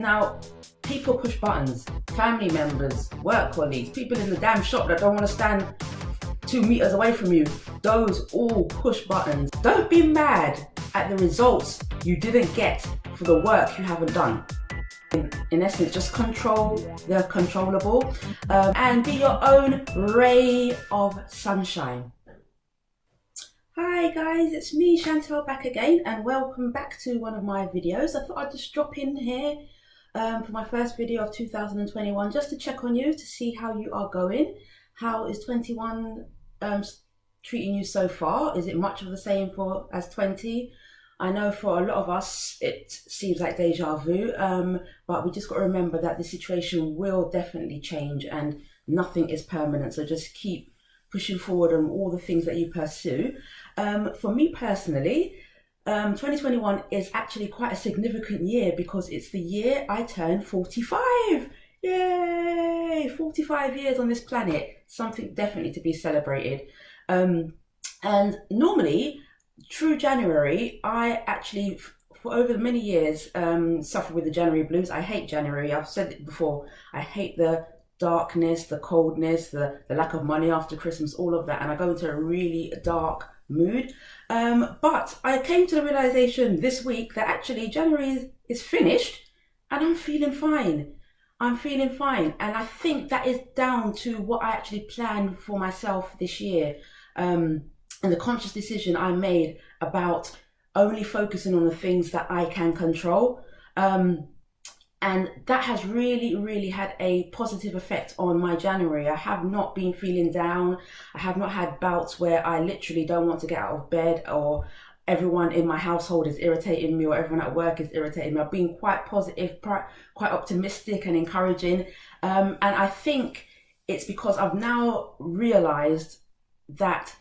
Now, people push buttons, family members, work colleagues, people in the damn shop that don't want to stand 2 meters away from you, those all push buttons. Don't be mad at the results you didn't get for the work you haven't done. In essence, just control the controllable and be your own ray of sunshine. Hi guys, it's me Chantel back again, and welcome back to one of my videos. I thought I'd just drop in here for my first video of 2021 just to check on you, to see how you are going. How is 21 treating you so far? Is it much of the same as 20? I know for a lot of us it seems like deja vu, but we just got to remember that the situation will definitely change and nothing is permanent, so just keep pushing forward on all the things that you pursue. For me personally, 2021 is actually quite a significant year because it's the year I turned 45. Yay! 45 years on this planet, something definitely to be celebrated. And normally, through January, I actually, for over many years, suffer with the January blues. I hate January. I've said it before. I hate the darkness, the coldness, the lack of money after Christmas, all of that. And I go into a really dark mood. But I came to the realization this week that actually January is finished and I'm feeling fine. I'm feeling fine. And I think that is down to what I actually planned for myself this year. And the conscious decision I made about only focusing on the things that I can control. And that has really had a positive effect on my January. I have not been feeling down. I have not had bouts where I literally don't want to get out of bed, or everyone in my household is irritating me, or everyone at work is irritating me. I've been quite positive, quite optimistic and encouraging. And I think it's because I've now realized that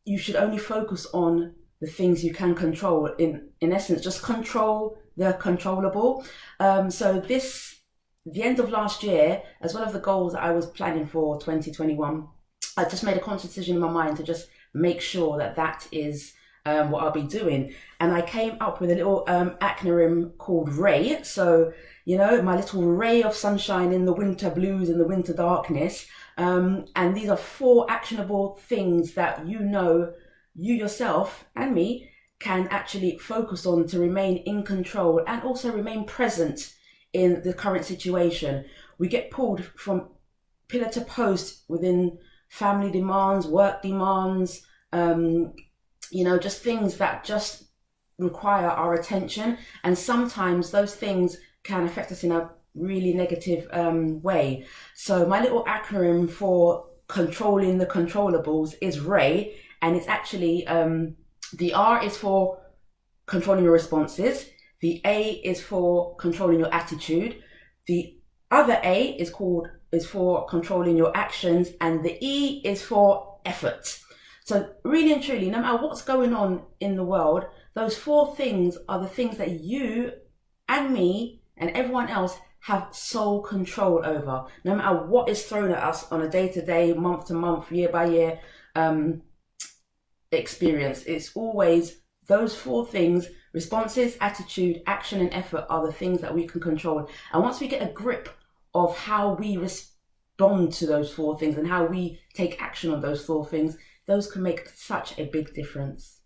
you should only focus on the things you can control. In essence, just control the controllable. So the end of last year, as well as the goals that I was planning for 2021, I just made a conscious decision in my mind to just make sure that is what I'll be doing. And I came up with a little acronym called RAY. So, you know, my little ray of sunshine in the winter blues and the winter darkness. And these are 4 actionable things that you yourself and me can actually focus on to remain in control and also remain present in the current situation. We get pulled from pillar to post within family demands, work demands, just things that just require our attention. And sometimes those things can affect us in a really negative way. So my little acronym for controlling the controllables is RAY, and it's actually the R is for controlling your responses, the A is for controlling your attitude, the other A is for controlling your actions, and the E is for effort. So really and truly, no matter what's going on in the world, those 4 things are the things that you and me and everyone else have sole control over. No matter what is thrown at us on a day-to-day, month-to-month, year-by-year experience, it's always those 4 things: responses, attitude, action and effort are the things that we can control. And once we get a grip of how we respond to those 4 things and how we take action on those 4 things, those can make such a big difference.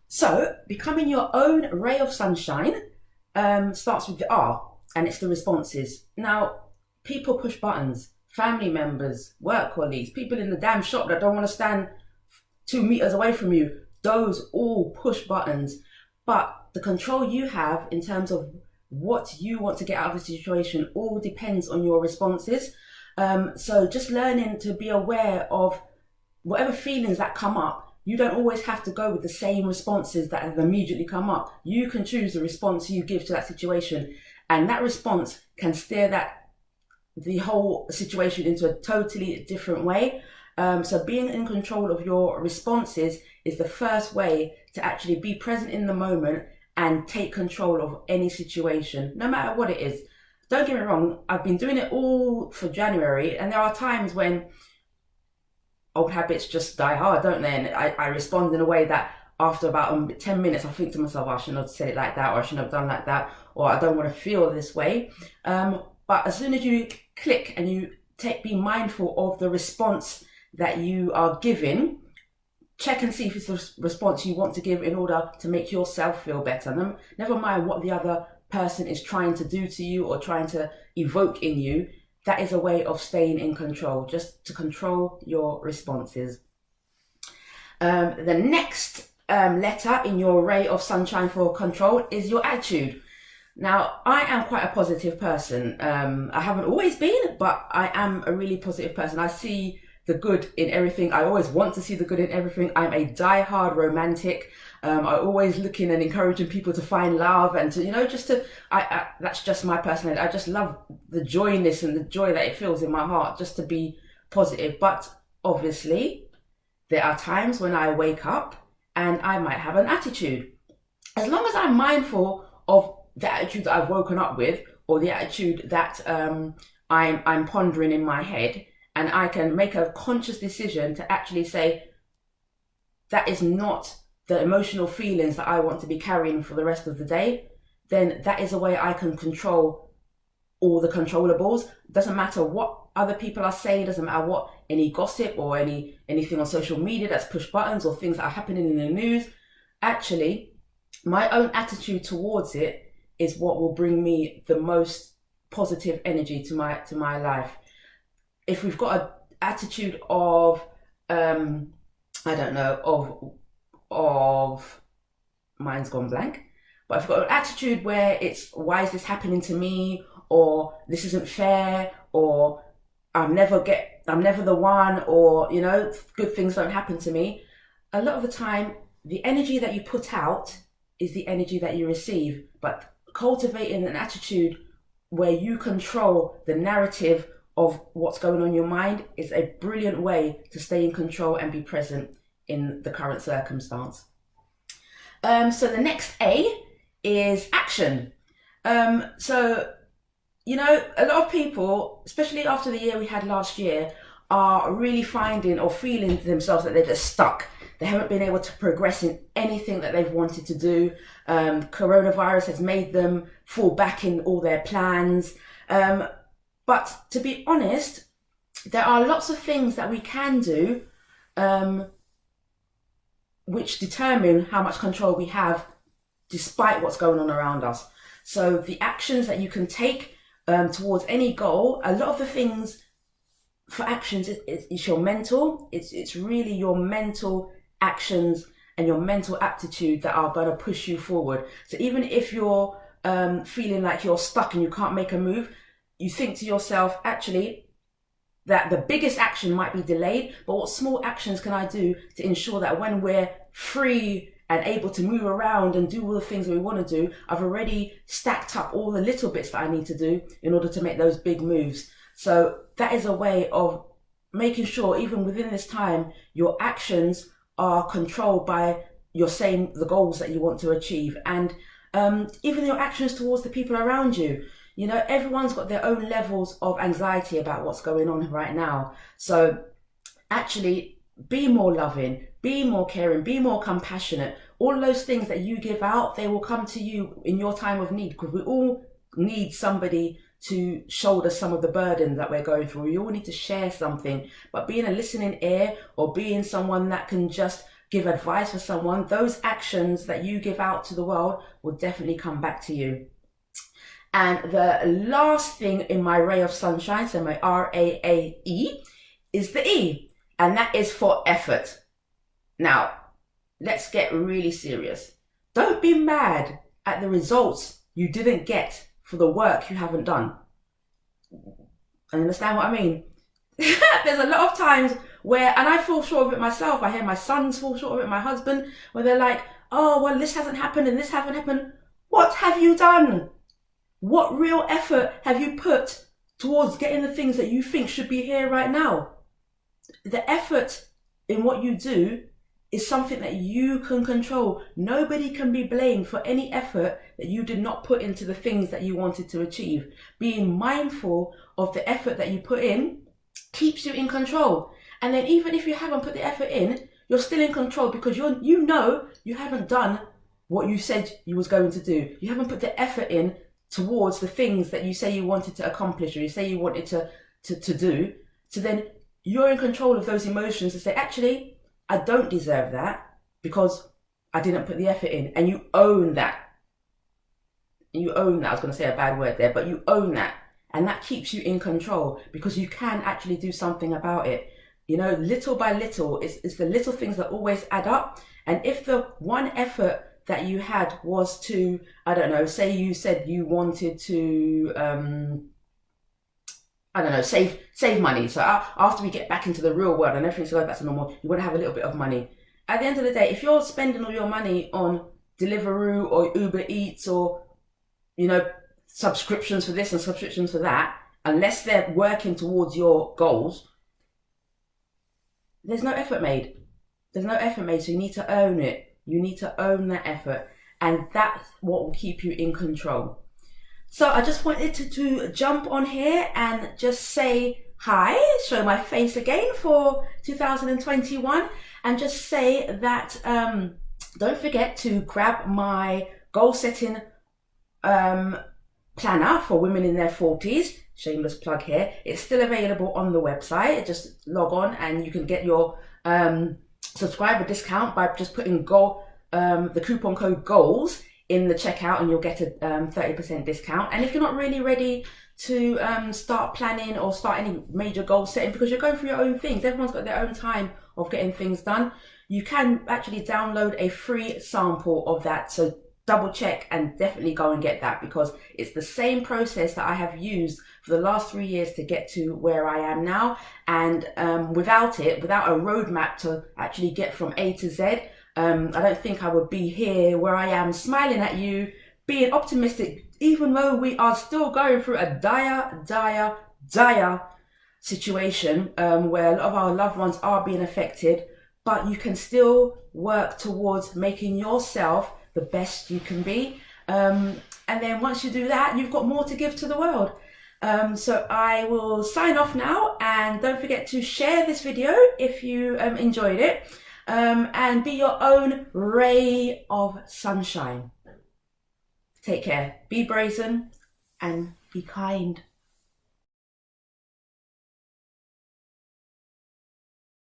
So becoming your own ray of sunshine starts with the R, and it's the responses. Now, people push buttons, family members, work colleagues, people in the damn shop that don't want to stand 2 meters away from you, those all push buttons. But the control you have in terms of what you want to get out of the situation all depends on your responses. So just learning to be aware of whatever feelings that come up. You don't always have to go with the same responses that have immediately come up. You can choose the response you give to that situation, and that response can steer the whole situation into a totally different way. So being in control of your responses is the first way to actually be present in the moment and take control of any situation, no matter what it is. Don't get me wrong, I've been doing it all for January, and there are times when old habits just die hard, don't they? And I respond in a way that after about 10 minutes, I think to myself, I shouldn't have said it like that, or I shouldn't have done like that, or I don't want to feel this way. But as soon as you click and you be mindful of the response that you are giving, check and see if it's the response you want to give in order to make yourself feel better. Never mind what the other person is trying to do to you or trying to evoke in you. That is a way of staying in control, just to control your responses. The next letter in your ray of sunshine for control is your attitude. Now, I am quite a positive person. I haven't always been, but I am a really positive person. I see the good in everything. I always want to see the good in everything. I'm a die-hard romantic. I always looking and encouraging people to find love and to, that's just my personality. I just love the joyness and the joy that it feels in my heart just to be positive. But obviously, there are times when I wake up and I might have an attitude. As long as I'm mindful of the attitude that I've woken up with, or the attitude that I'm pondering in my head, and I can make a conscious decision to actually say, that is not the emotional feelings that I want to be carrying for the rest of the day, then that is a way I can control all the controllables. Doesn't matter what other people are saying, doesn't matter what any gossip or anything on social media that's push buttons or things that are happening in the news. Actually, my own attitude towards it is what will bring me the most positive energy to my life. If we've got an attitude of mine's gone blank, but if I've got an attitude where it's, why is this happening to me, or this isn't fair, or I'm never the one, or good things don't happen to me, a lot of the time the energy that you put out is the energy that you receive. But cultivating an attitude where you control the narrative of what's going on in your mind is a brilliant way to stay in control and be present in the current circumstance. So the next A is action. So a lot of people, especially after the year we had last year, are really finding or feeling themselves that they're just stuck. They haven't been able to progress in anything that they've wanted to do. Coronavirus has made them fall back in all their plans. But to be honest, there are lots of things that we can do which determine how much control we have despite what's going on around us. So the actions that you can take towards any goal, a lot of the things for actions is your mental. It's really your mental actions and your mental aptitude that are going to push you forward. So even if you're feeling like you're stuck and you can't make a move, you think to yourself, actually, that the biggest action might be delayed, but what small actions can I do to ensure that when we're free and able to move around and do all the things that we want to do, I've already stacked up all the little bits that I need to do in order to make those big moves. So that is a way of making sure, even within this time, your actions are controlled by you're saying the goals that you want to achieve, and even your actions towards the people around you. Everyone's got their own levels of anxiety about what's going on right now. So actually be more loving, be more caring, be more compassionate. All those things that you give out, they will come to you in your time of need, because we all need somebody to shoulder some of the burden that we're going through. We all need to share something, but being a listening ear or being someone that can just give advice for someone, those actions that you give out to the world will definitely come back to you. And the last thing in my ray of sunshine, so my RAAE, is the E, and that is for effort. Now, let's get really serious. Don't be mad at the results you didn't get for the work you haven't done. Understand what I mean? There's a lot of times where, and I fall short of it myself, I hear my sons fall short of it, my husband, where they're like, oh, well, this hasn't happened and this hasn't happened. What have you done? What real effort have you put towards getting the things that you think should be here right now? The effort in what you do is something that you can control. Nobody can be blamed for any effort that you did not put into the things that you wanted to achieve. Being mindful of the effort that you put in keeps you in control. And then even if you haven't put the effort in, you're still in control, because you know you haven't done what you said you was going to do. You haven't put the effort in towards the things that you say you wanted to accomplish, or you say you wanted to do. So then you're in control of those emotions to say, actually, I don't deserve that because I didn't put the effort in. And you own that. You own that. I was going to say a bad word there, but you own that. And that keeps you in control, because you can actually do something about it. You know, little by little, it's the little things that always add up. And if the one effort that you had was to, I don't know, say you said you wanted to, I don't know, save money. So after we get back into the real world and everything's going back to normal, you want to have a little bit of money. At the end of the day, if you're spending all your money on Deliveroo or Uber Eats, or, you know, subscriptions for this and subscriptions for that, unless they're working towards your goals, there's no effort made. There's no effort made, so you need to own it. You need to own that effort, and that's what will keep you in control. So I just wanted to jump on here and just say hi, show my face again for 2021, and just say that don't forget to grab my goal setting planner for women in their 40s. Shameless plug here. It's still available on the website. Just log on and you can get your subscriber discount by just putting the coupon code GOALS in the checkout, and you'll get a 30% discount. And if you're not really ready to start planning or start any major goal setting, because you're going through your own things, everyone's got their own time of getting things done, you can actually download a free sample of that. So double check and definitely go and get that, because it's the same process that I have used for the last 3 years to get to where I am now. And without a roadmap to actually get from A to Z, I don't think I would be here where I am, smiling at you, being optimistic, even though we are still going through a dire situation where a lot of our loved ones are being affected. But you can still work towards making yourself the best you can be, and then once you do that, you've got more to give to the world. So I will sign off now, and don't forget to share this video if you enjoyed it, and be your own ray of sunshine. Take care, be brazen, and be kind.